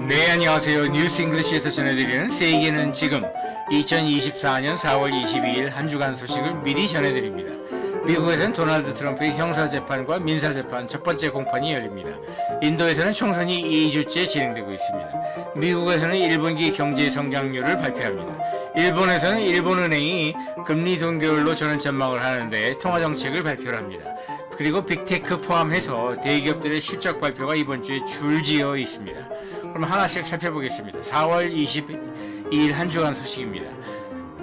네, 안녕하세요. 뉴스 잉글리시에서 전해드리는 세계는 지금 2024년 4월 22일 한 주간 소식을 미리 전해드립니다. 미국에서는 도널드 트럼프의 형사재판과 민사재판 첫 번째 공판이 열립니다. 인도에서는 총선이 2주째 진행되고 있습니다. 미국에서는 1분기 경제 성장률을 발표합니다. 일본에서는 일본은행이 금리 동결로 저는 전망을 하는데 통화정책을 발표를 합니다. 그리고 빅테크 포함해서 대기업들의 실적 발표가 이번 주에 줄지어 있습니다. 그럼 하나씩 살펴보겠습니다. 4월 22일 한 주간 소식입니다.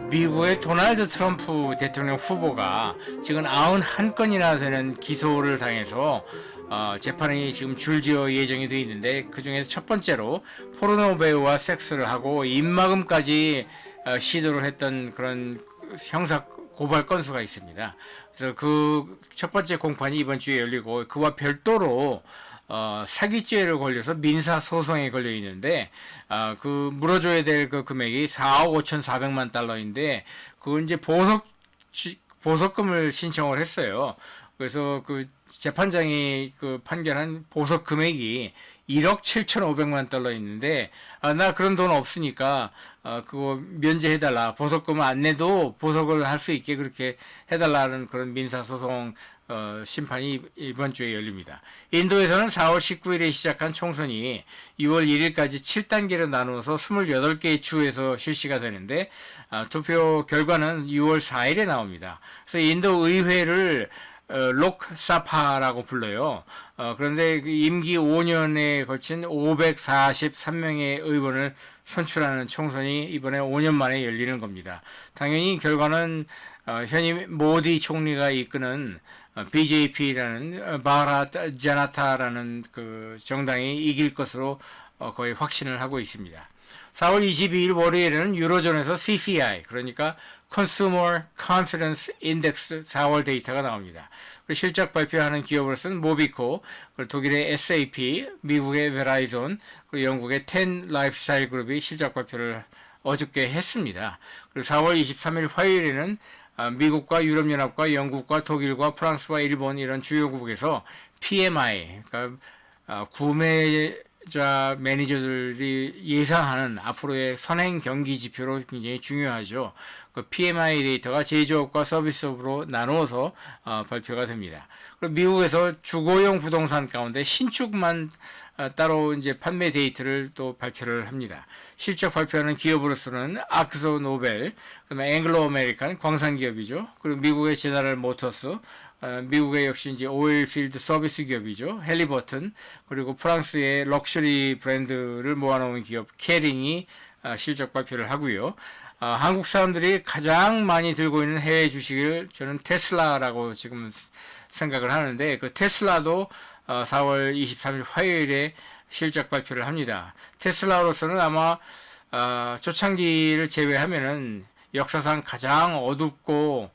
미국의 도널드 트럼프 대통령 후보가 지금 91건이나 되는 기소를 당해서 재판이 지금 줄지어 예정이 되어 있는데, 그 중에서 첫 번째로 포르노 배우와 섹스를 하고 입막음까지 시도를 했던 그런 형사 고발 건수가 있습니다. 그래서 그 첫 번째 공판이 이번 주에 열리고, 그와 별도로 사기죄를 걸려서 민사 소송에 걸려 있는데, 그 물어줘야 될 그 금액이 4억 5,400만 달러인데, 그걸 이제 보석금을 신청을 했어요. 그래서 그 재판장이 그 판결한 보석 금액이 1억 7,500만 달러 있는데, 나 그런 돈 없으니까 그거 면제해달라, 보석금을 안 내도 보석을 할 수 있게 그렇게 해달라는 그런 민사소송 심판이 이번 주에 열립니다. 인도에서는 4월 19일에 시작한 총선이 6월 1일까지 7단계로 나누어서 28개의 주에서 실시가 되는데, 투표 결과는 6월 4일에 나옵니다. 그래서 인도 의회를 록사파라고 불러요. 그런데 그 임기 5년에 걸친 543명의 의원을 선출하는 총선이 이번에 5년 만에 열리는 겁니다. 당연히 결과는 현임 모디 총리가 이끄는 BJP라는 바라트 자나타라는 그 정당이 이길 것으로 거의 확신을 하고 있습니다. 4월 22일 월요일에는 유로존에서 CCI, 그러니까 Consumer Confidence Index 4월 데이터가 나옵니다. 실적 발표하는 기업으로서는 모비코, 독일의 SAP, 미국의 베라이존, 영국의 텐 라이프스타일 그룹이 실적 발표를 어저께 했습니다. 그리고 4월 23일 화요일에는 미국과 유럽연합과 영국과 독일과 프랑스와 일본 이런 주요국에서 PMI, 그러니까 구매자 매니저들이 예상하는 앞으로의 선행 경기 지표로 굉장히 중요하죠. 그 PMI 데이터가 제조업과 서비스업으로 나누어서 발표가 됩니다. 그리고 미국에서 주거용 부동산 가운데 신축만 따로 이제 판매 데이터를 또 발표를 합니다. 실적 발표하는 기업으로서는 아크소 노벨, 그다음에 앵글로 아메리칸 광산 기업이죠. 그리고 미국의 제너럴 모터스, 미국의 역시 이제 오일필드 서비스 기업이죠. 헬리버튼, 그리고 프랑스의 럭셔리 브랜드를 모아놓은 기업 캐링이 실적 발표를 하고요. 한국 사람들이 가장 많이 들고 있는 해외 주식을 저는 테슬라라고 지금 생각을 하는데, 그 테슬라도 4월 23일 화요일에 실적 발표를 합니다. 테슬라로서는 아마 초창기를 제외하면은 역사상 가장 어둡고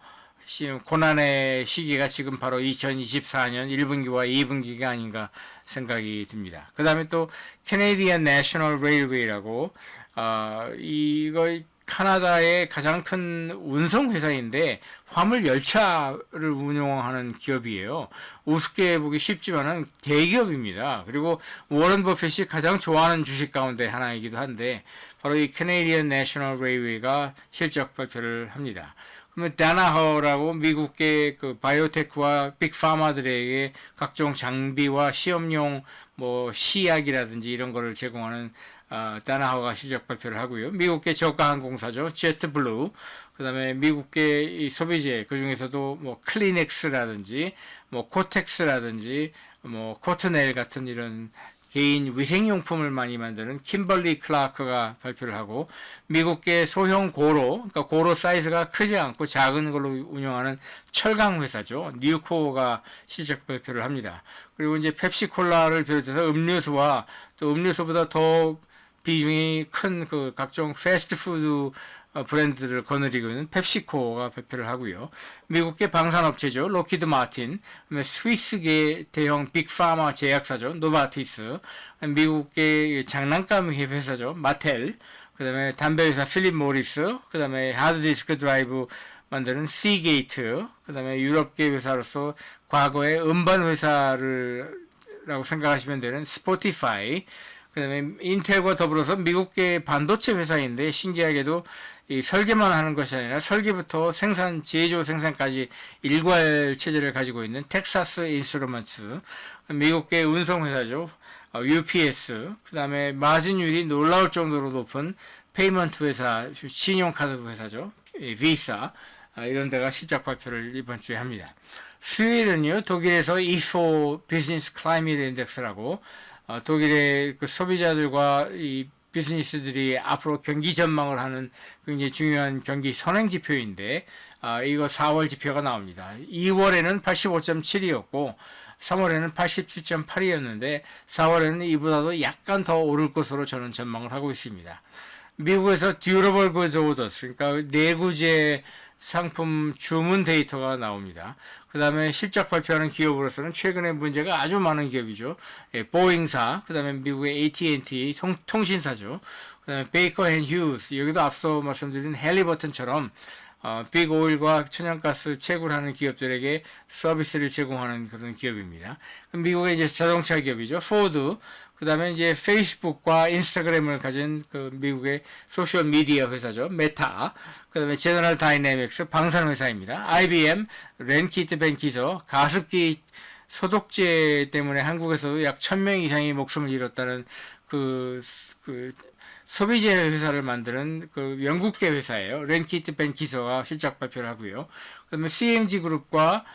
고난의 시기가 지금 바로 2024년 1분기와 2분기가 아닌가 생각이 듭니다. 그 다음에 또 캐네디언 내셔널 레일웨이라고 이거 카나다의 가장 큰 운송 회사인데 화물 열차를 운용하는 기업이에요. 우습게 보기 쉽지만은 대기업입니다. 그리고 워런 버핏이 가장 좋아하는 주식 가운데 하나이기도 한데, 바로 이 캐네디언 내셔널 레일웨이가 실적 발표를 합니다. 그러면 다나허라고 미국의 그 바이오테크와 빅파마들에게 각종 장비와 시험용 뭐 시약이라든지 이런 거를 제공하는 다나허가 실적 발표를 하고요. 미국의 저가 항공사죠, 제트블루. 그다음에 미국의 이 소비재, 그 중에서도 뭐 클리넥스라든지 뭐 코텍스라든지 뭐 코트넬 같은 이런 개인 위생용품을 많이 만드는 kimberly clark가 발표를 하고, 미국계 소형 고로, 그러니까 고로 사이즈가 크지 않고 작은 걸로 운영하는 철강 회사죠, 뉴코가 실적 발표를 합니다. 그리고 이제 펩시콜라를 비롯해서 음료수와 또 음료수보다 더 비중이 큰 그 각종 패스트푸드 브랜드를 거느리고 있는 펩시코가 발표를 하고요. 미국계 방산업체죠, 로키드 마틴, 스위스계 대형 빅파마 제약사죠, 노바티스, 미국계 장난감 회사죠, 마텔, 그 다음에 담배회사 필립 모리스, 그 다음에 하드디스크 드라이브 만드는 시게이트, 그 다음에 유럽계 회사로서 과거의 음반 회사를 라고 생각하시면 되는 스포티파이, 그다음에 인텔과 더불어서 미국계 반도체 회사인데 신기하게도 이 설계만 하는 것이 아니라 설계부터 생산, 제조 생산까지 일괄 체제를 가지고 있는 텍사스 인스트루먼트, 미국계 운송 회사죠. UPS, 그다음에 마진율이 놀라울 정도로 높은 페이먼트 회사, 신용카드 회사죠. 비사, 이런 데가 실적 발표를 이번 주에 합니다. 수요일은요, 독일에서 IFO 비즈니스 클라이밋 인덱스라고 독일의 그 소비자들과 이 비즈니스들이 앞으로 경기 전망을 하는 굉장히 중요한 경기 선행 지표인데 이거 4월 지표가 나옵니다. 2월에는 85.7이었고 3월에는 87.8이었는데 4월에는 이보다도 약간 더 오를 것으로 저는 전망을 하고 있습니다. 미국에서 듀러블 구즈 오더스, 그러니까 내구재 상품 주문 데이터가 나옵니다. 그 다음에 실적 발표하는 기업으로서는 최근에 문제가 아주 많은 기업이죠. 보잉사, 그 다음에 미국의 AT&T 통신사죠. 그 다음에 베이커 앤 휴스, 여기도 앞서 말씀드린 헬리버튼처럼 빅 오일과 천연가스 채굴하는 기업들에게 서비스를 제공하는 그런 기업입니다. 미국의 이제 자동차 기업이죠. 포드, 그 다음에 이제 페이스북과 인스타그램을 가진 그 미국의 소셜 미디어 회사죠. 메타, 그 다음에 제너럴 다이내믹스 방산 회사입니다. IBM, 렌키트 벤키서 가습기 소독제 때문에 한국에서도 약 1000명 이상이 목숨을 잃었다는 그 소비재 회사를 만드는 그 영국계 회사예요. 렌키트 벤키서가 실적 발표를 하고요. 그다음에 CMG 그룹과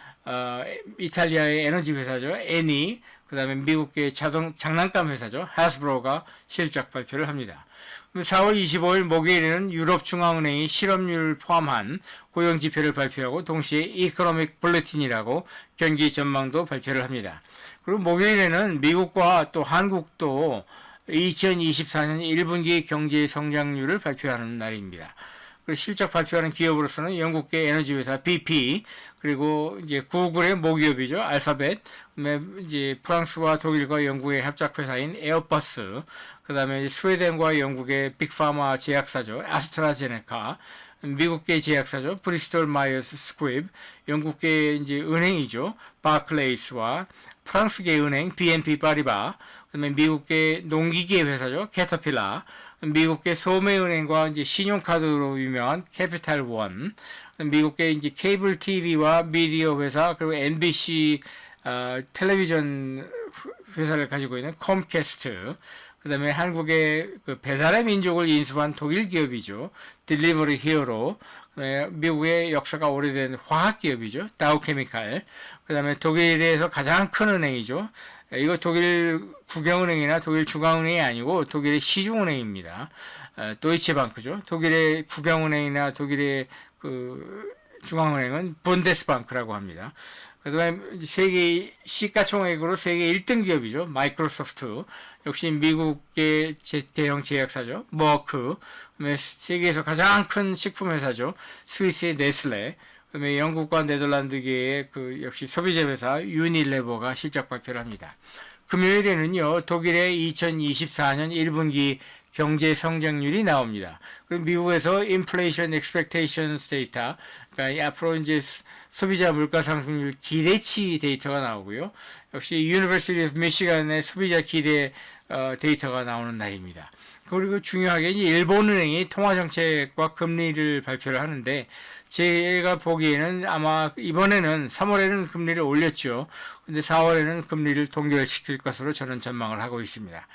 이탈리아의 에너지 회사죠. 에니, 그다음에 미국계 장난감 회사죠. 하스브로가 실적 발표를 합니다. 4월 25일 목요일에는 유럽중앙은행이 실업률 포함한 고용 지표를 발표하고 동시에 이코노믹 블루틴이라고 경기 전망도 발표를 합니다. 그리고 목요일에는 미국과 또 한국도 2024년 1분기 경제 성장률을 발표하는 날입니다. 실적 발표하는 기업으로서는 영국계 에너지 회사 BP, 그리고 이제 구글의 모기업이죠. 알파벳, 이제 프랑스와 독일과 영국의 합작 회사인 에어버스, 그다음에 스웨덴과 영국의 빅파마 제약사죠. 아스트라제네카, 미국계 제약사죠. 브리스톨 마이어스 스퀴브, 영국계 이제 은행이죠. 바클레이스와 프랑스계 은행 BNP 파리바, 그다음에 미국계 농기계 회사죠. 캐터필라, 미국계 소매은행과 이제 신용카드로 유명한 캐피탈 원, 미국계 이제 케이블 TV와 미디어 회사, 그리고 MBC 텔레비전 회사를 가지고 있는 컴캐스트, 그다음에 한국의 그 배달의 민족을 인수한 독일 기업이죠. 딜리버리 히어로, 미국의 역사가 오래된 화학 기업이죠. 다우케미칼, 그다음에 독일에서 가장 큰 은행이죠. 이거 독일 국영은행이나 독일 중앙은행이 아니고 독일의 시중은행입니다. 도이체방크죠. 독일의 국영은행이나 독일의 그 중앙은행은 분데스방크라고 합니다. 그다음에 세계 시가총액으로 세계 1등 기업이죠. 마이크로소프트, 역시 미국의 대형 제약사죠. 머크, 그다음에 세계에서 가장 큰 식품 회사죠. 스위스의 네슬레, 그다음에 영국과 네덜란드계의 그 역시 소비재 회사 유니레버가 실적 발표를 합니다. 금요일에는요, 독일의 2024년 1분기 경제 성장률이 나옵니다. 그리고 미국에서 인플레이션 expectations 데이터, 그러니까 앞으로 이제 소비자 물가 상승률 기대치 데이터가 나오고요. 역시 University of Michigan의 소비자 기대 데이터가 나오는 날입니다. 그리고 중요하게 이제 일본은행이 통화정책과 금리를 발표를 하는데, 제가 보기에는 아마 이번에는 3월에는 금리를 올렸죠. 근데 4월에는 금리를 동결시킬 것으로 저는 전망을 하고 있습니다.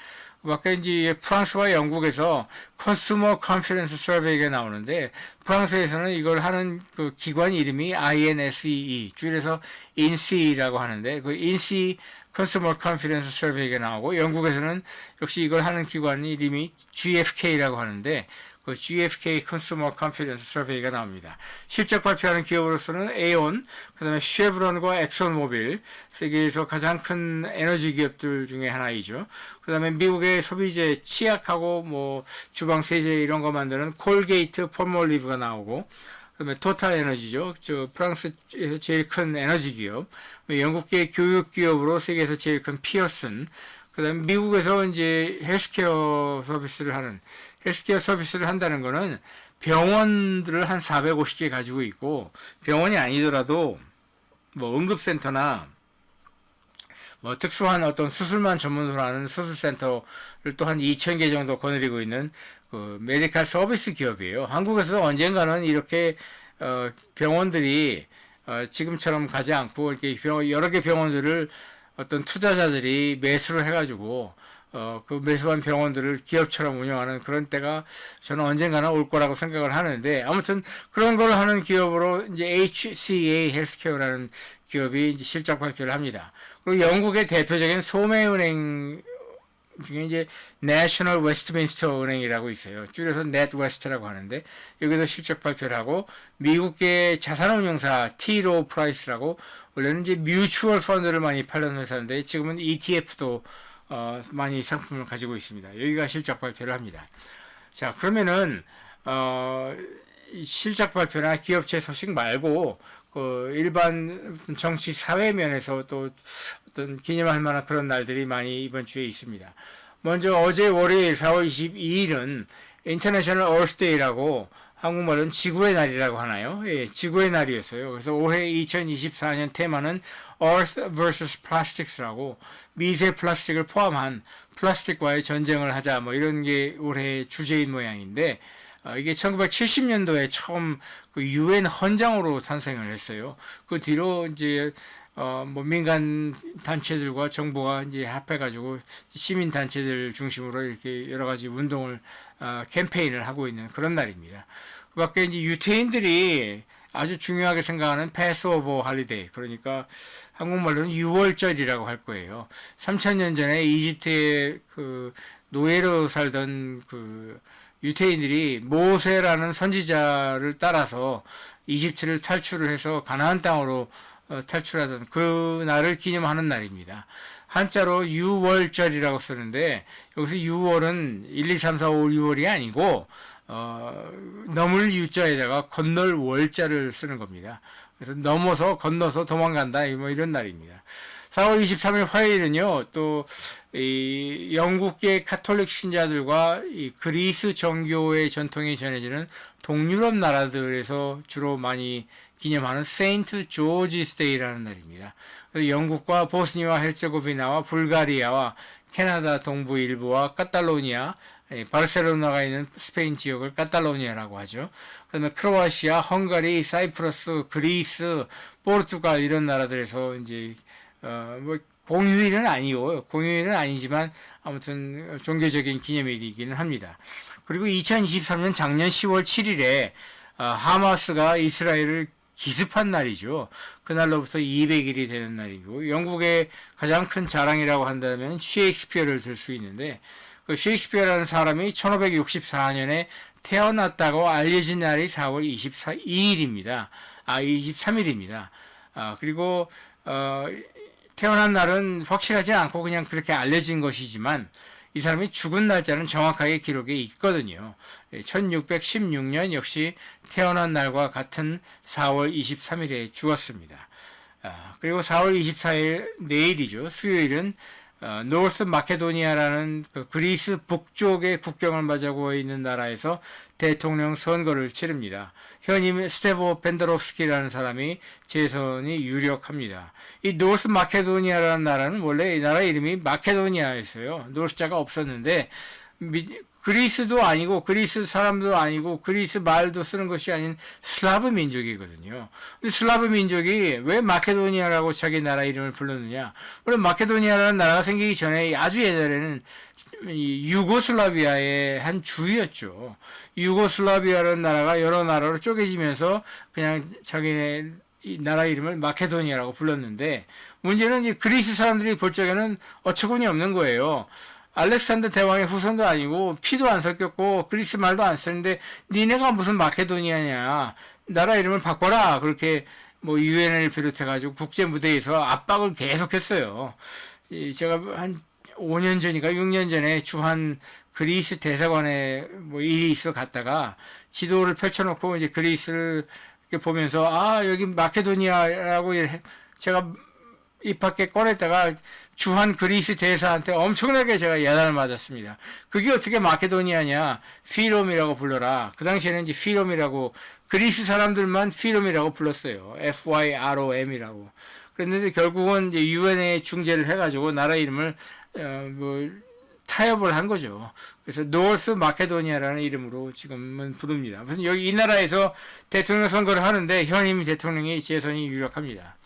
아까 이제 프랑스와 영국에서 컨슈머 컨피던스 서베이가 나오는데, 프랑스에서는 이걸 하는 그 기관 이름이 INSEE, 줄여서 INSEE라고 하는데, 그 INSEE 컨슈머 컨피던스 서베이가 나오고, 영국에서는 역시 이걸 하는 기관 이름이 GfK라고 하는데, 그 GfK 컨슈머 컨피던스 서베이가 나옵니다. 실적 발표하는 기업으로서는 에온, 그다음에 쉐브론과 엑선모빌, 세계에서 가장 큰 에너지 기업들 중에 하나이죠. 그다음에 미국의 소비재 치약하고 뭐 주방 세제 이런 거 만드는 콜게이트, 폴몰리브가 나오고, 그다음에 토탈 에너지죠. 저 프랑스에서 제일 큰 에너지 기업, 영국계 교육 기업으로 세계에서 제일 큰 피어슨, 그다음에 미국에서 이제 헬스케어 서비스를 하는, 헬스케어 서비스를 한다는 거는 병원들을 한 450개 가지고 있고, 병원이 아니더라도 뭐 응급센터나 뭐 특수한 어떤 수술만 전문으로 하는 수술센터를 또 한 2,000개 정도 거느리고 있는 그 메디컬 서비스 기업이에요. 한국에서 언젠가는 이렇게 병원들이 지금처럼 가지 않고 이렇게 여러 개 병원들을 어떤 투자자들이 매수를 해가지고 그 매수한 병원들을 기업처럼 운영하는 그런 때가 저는 언젠가는 올 거라고 생각을 하는데, 아무튼 그런 걸 하는 기업으로 이제 HCA 헬스케어라는 기업이 이제 실적 발표를 합니다. 그리고 영국의 대표적인 소매은행 중에 이제 내셔널 웨스트민스터 은행이라고 있어요. 줄여서 넷웨스트라고 하는데, 여기서 실적 발표를 하고, 미국의 자산운용사 T. 로우 프라이스라고, 원래는 이제 뮤추얼 펀드를 많이 팔던 회사인데 지금은 ETF도 많이 상품을 가지고 있습니다. 여기가 실적 발표를 합니다. 자, 그러면은 실적 발표나 기업체 소식 말고 일반 정치 사회 면에서 또 어떤 기념할 만한 그런 날들이 많이 이번 주에 있습니다. 먼저 어제 월요일 4월 22일은 인터내셔널 얼스데이라고, 한국말은 지구의 날이라고 하나요? 예, 지구의 날이었어요. 그래서 올해 2024년 테마는 Earth vs. Plastics라고, 미세 플라스틱을 포함한 플라스틱과의 전쟁을 하자, 뭐 이런 게 올해 주제인 모양인데, 이게 1970년도에 처음 그 UN 헌장으로 탄생을 했어요. 그 뒤로 이제 뭐 민간 단체들과 정부가 이제 합해가지고 시민 단체들 중심으로 이렇게 여러 가지 운동을 캠페인을 하고 있는 그런 날입니다. 그 밖에 이제 유태인들이 아주 중요하게 생각하는 패스오버 할리데이, 그러니까 한국말로는 6월절이라고 할 거예요. 3000년 전에 이집트에 그 노예로 살던 그 유태인들이 모세라는 선지자를 따라서 이집트를 탈출을 해서 가나안 땅으로 탈출하던 그 날을 기념하는 날입니다. 한자로 유월절이라고 쓰는데, 여기서 유월은 1, 2, 3, 4, 5, 6월이 아니고 넘을 유자에다가 건널 월자를 쓰는 겁니다. 그래서 넘어서 건너서 도망간다, 뭐 이런 날입니다. 4월 23일 화요일은요, 또 이 영국계 카톨릭 신자들과 이 그리스 정교의 전통이 전해지는 동유럽 나라들에서 주로 많이 기념하는 세인트 조지스 데이라는 날입니다. 그래서 영국과 보스니아 헤르체고비나와 불가리아와 캐나다 동부 일부와 카탈로니아, 바르셀로나가 있는 스페인 지역을 카탈로니아라고 하죠. 그다음에 크로아시아, 헝가리, 사이프러스, 그리스, 포르투갈 이런 나라들에서 이제 뭐 공휴일은 아니고, 공휴일은 아니지만 아무튼 종교적인 기념일이기는 합니다. 그리고 2023년 작년 10월 7일에 하마스가 이스라엘을 기습한 날이죠. 그날로부터 200일이 되는 날이고, 영국의 가장 큰 자랑이라고 한다면 셰익스피어를 들 수 있는데, 그 셰익스피어라는 사람이 1564년에 태어났다고 알려진 날이 4월 22일입니다. 23일입니다. 그리고 태어난 날은 확실하지 않고 그냥 그렇게 알려진 것이지만, 이 사람이 죽은 날짜는 정확하게 기록에 있거든요. 1616년 역시 태어난 날과 같은 4월 23일에 죽었습니다. 그리고 4월 24일 내일이죠. 수요일은 노스 마케도니아라는 그 그리스 북쪽의 국경을 맞아고 있는 나라에서 대통령 선거를 치릅니다. 현임 스테보 벤더롭스키라는 사람이 재선이 유력합니다. 이 노스 마케도니아라는 나라는 원래 이 나라 이름이 마케도니아였어요. 노스자가 없었는데, 그리스도 아니고 그리스 사람도 아니고 그리스 말도 쓰는 것이 아닌 슬라브 민족이거든요. 근데 슬라브 민족이 왜 마케도니아라고 자기 나라 이름을 불렀느냐? 물론 마케도니아라는 나라가 생기기 전에 아주 옛날에는 유고슬라비아의 한 주였죠. 유고슬라비아라는 나라가 여러 나라로 쪼개지면서 그냥 자기네 이 나라 이름을 마케도니아라고 불렀는데, 문제는 이제 그리스 사람들이 볼 적에는 어처구니 없는 거예요. 알렉산더 대왕의 후손도 아니고 피도 안 섞였고 그리스 말도 안 쓰는데 니네가 무슨 마케도니아냐, 나라 이름을 바꿔라, 그렇게 뭐 유엔을 비롯해가지고 국제 무대에서 압박을 계속했어요. 제가 한 5년 전인가 6년 전에 주한 그리스 대사관에 뭐 일이 있어 갔다가 지도를 펼쳐놓고 이제 그리스를 이렇게 보면서 여기 마케도니아라고 제가 입 밖에 꺼냈다가 주한 그리스 대사한테 엄청나게 제가 야단을 맞았습니다. 그게 어떻게 마케도니아냐, 피롬이라고 불러라. 그 당시에는 이제 피롬이라고, 그리스 사람들만 피롬이라고 불렀어요. FYROM이라고. 그랬는데 결국은 이제 유엔에 중재를 해가지고 나라 이름을 타협을 한 거죠. 그래서 노스 마케도니아라는 이름으로 지금은 부릅니다. 무슨 여기 이 나라에서 대통령 선거를 하는데 현임 대통령이 재선이 유력합니다.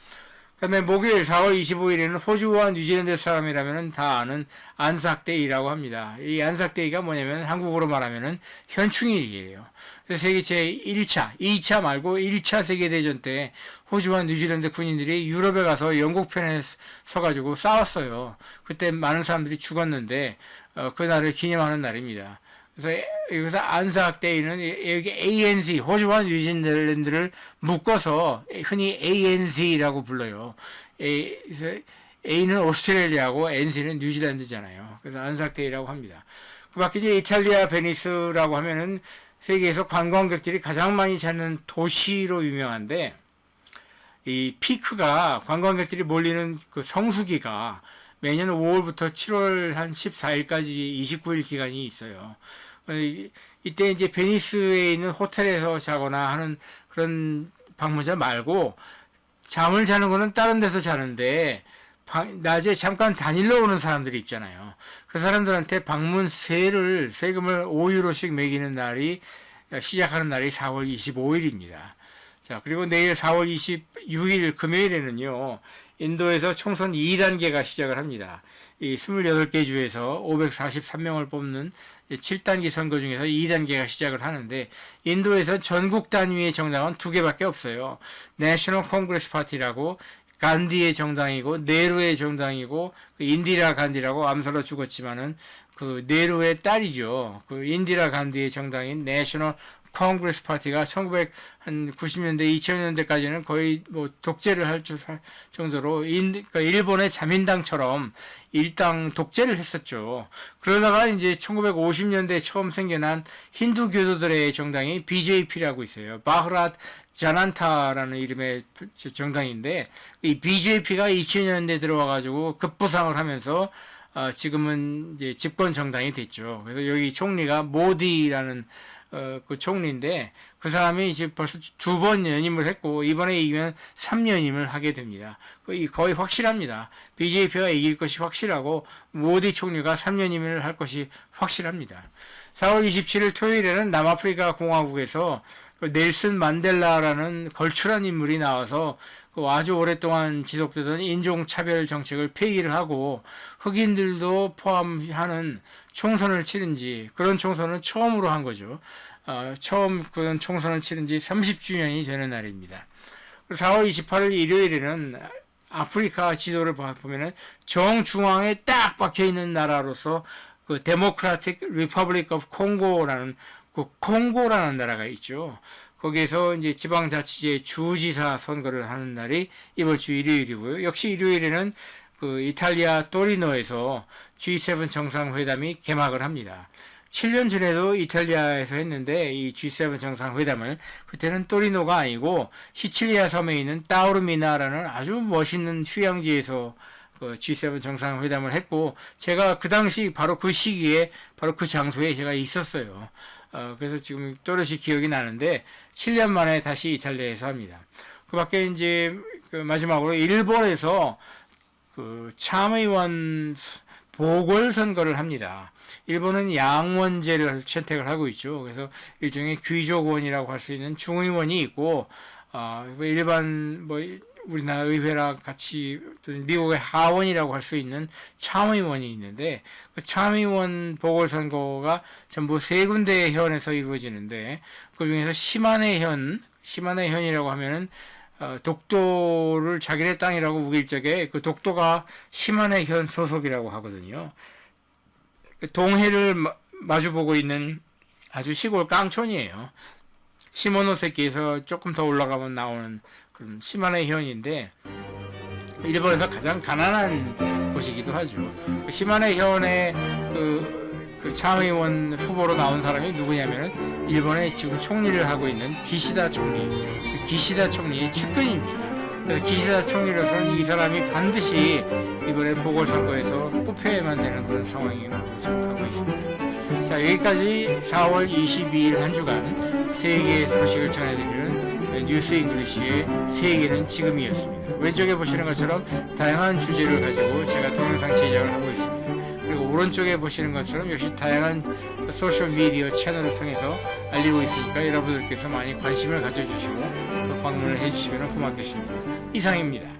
그다음에 목요일 4월 25일에는 호주와 뉴질랜드 사람이라면 다 아는 안삭데이라고 합니다. 이 안삭데이가 뭐냐면 한국어로 말하면은 현충일이에요. 그래서 세계 제1차, 2차 말고 1차 세계대전 때 호주와 뉴질랜드 군인들이 유럽에 가서 영국 편에 서가지고 싸웠어요. 그때 많은 사람들이 죽었는데 그날을 기념하는 날입니다. 그래서 여기서 안삭데이는 여기 ANC, 호주와 뉴질랜드를 묶어서 흔히 ANZ라고 불러요. 그래서 A는 오스트레일리아고 NC는 뉴질랜드잖아요. 그래서 안삭데이라고 합니다. 그 밖에 이제 이탈리아 베니스라고 하면은 세계에서 관광객들이 가장 많이 찾는 도시로 유명한데, 이 피크가 관광객들이 몰리는 그 성수기가 매년 5월부터 7월 한 14일까지 29일 기간이 있어요. 이때 이제 베니스에 있는 호텔에서 자거나 하는 그런 방문자 말고 잠을 자는 거는 다른 데서 자는데 낮에 잠깐 다닐러 오는 사람들이 있잖아요. 그 사람들한테 방문세금을 5유로씩 매기는 날이 시작하는 날이 4월 25일입니다. 자, 그리고 내일 4월 26일 금요일에는요, 인도에서 총선 2단계가 시작을 합니다. 이 28개 주에서 543명을 뽑는 7단계 선거 중에서 2단계가 시작을 하는데, 인도에서 전국 단위의 정당은 2개밖에 없어요. 내셔널 콩그레스 파티라고 간디의 정당이고 네루의 정당이고 인디라 간디라고 암살로 죽었지만은 그 네루의 딸이죠. 그 인디라 간디의 정당인 내셔널 콩그레스 파티가 1990년대, 2000년대까지는 거의 뭐 독재를 할 정도로 그러니까 일본의 자민당처럼 일당 독재를 했었죠. 그러다가 이제 1950년대 처음 생겨난 힌두 교도들의 정당이 BJP라고 있어요. 바흐랏 자난타라는 이름의 정당인데, 이 BJP가 2000년대 들어와가지고 급부상을 하면서 지금은 이제 집권 정당이 됐죠. 그래서 여기 총리가 모디라는 그 총리인데, 그 사람이 이제 벌써 2번 연임을 했고 이번에 이기면 3연임을 하게 됩니다. 거의 확실합니다. BJP가 이길 것이 확실하고 모디 총리가 3연임을 할 것이 확실합니다. 4월 27일 토요일에는 남아프리카 공화국에서 그 넬슨 만델라라는 걸출한 인물이 나와서 그 아주 오랫동안 지속되던 인종차별 정책을 폐기를 하고 흑인들도 포함하는 총선을 치른 지, 그런 총선을 처음으로 한 거죠. 처음 그런 총선을 치른 지 30주년이 되는 날입니다. 4월 28일 일요일에는 아프리카 지도를 보면은 정중앙에 딱 박혀 있는 나라로서 그 데모크라틱 리퍼블릭 오브 콩고라는 그 콩고라는 나라가 있죠. 거기에서 이제 지방자치제 주지사 선거를 하는 날이 이번 주 일요일이고요. 역시 일요일에는 그 이탈리아 토리노에서 G7 정상회담이 개막을 합니다. 7년 전에도 이탈리아에서 했는데 이 G7 정상회담을 그때는 토리노가 아니고 시칠리아 섬에 있는 타우르미나라는 아주 멋있는 휴양지에서 그 G7 정상회담을 했고, 제가 그 당시 바로 그 시기에 바로 그 장소에 제가 있었어요. 그래서 지금 또렷이 기억이 나는데 7년 만에 다시 이탈리아에서 합니다. 그 밖에 이제 그 마지막으로 일본에서 그 참의원 보궐선거를 합니다. 일본은 양원제를 채택을 하고 있죠. 그래서 일종의 귀족원이라고 할 수 있는 중의원이 있고, 일반 우리나라 의회랑 같이 미국의 하원이라고 할 수 있는 참의원이 있는데, 그 참의원 보궐선거가 전부 3군데의 현에서 이루어지는데, 그 중에서 시마네 현이라고 하면은 독도를 자기네 땅이라고 우길 적에 그 독도가 시마네 현 소속이라고 하거든요. 동해를 마주보고 있는 아주 시골 깡촌이에요. 시모노세키에서 조금 더 올라가면 나오는 그런 시마네 현인데, 일본에서 가장 가난한 곳이기도 하죠. 시마네 현의 그 참의원 후보로 나온 사람이 누구냐면은 일본의 지금 총리를 하고 있는 기시다 총리, 기시다 총리의 측근입니다. 그래서 기시다 총리로서는 이 사람이 반드시 이번에 보궐선거에서 뽑혀야만 되는 그런 상황으로 지금 가고 있습니다. 자, 여기까지 4월 22일 한 주간 세계 소식을 전해드리는 뉴스 잉글리시의 세계는 지금이었습니다. 왼쪽에 보시는 것처럼 다양한 주제를 가지고 제가 동영상 제작을 하고 있습니다. 그리고 오른쪽에 보시는 것처럼 역시 다양한 소셜미디어 채널을 통해서 알리고 있으니까 여러분들께서 많이 관심을 가져주시고 또 방문을 해주시면 고맙겠습니다. 이상입니다.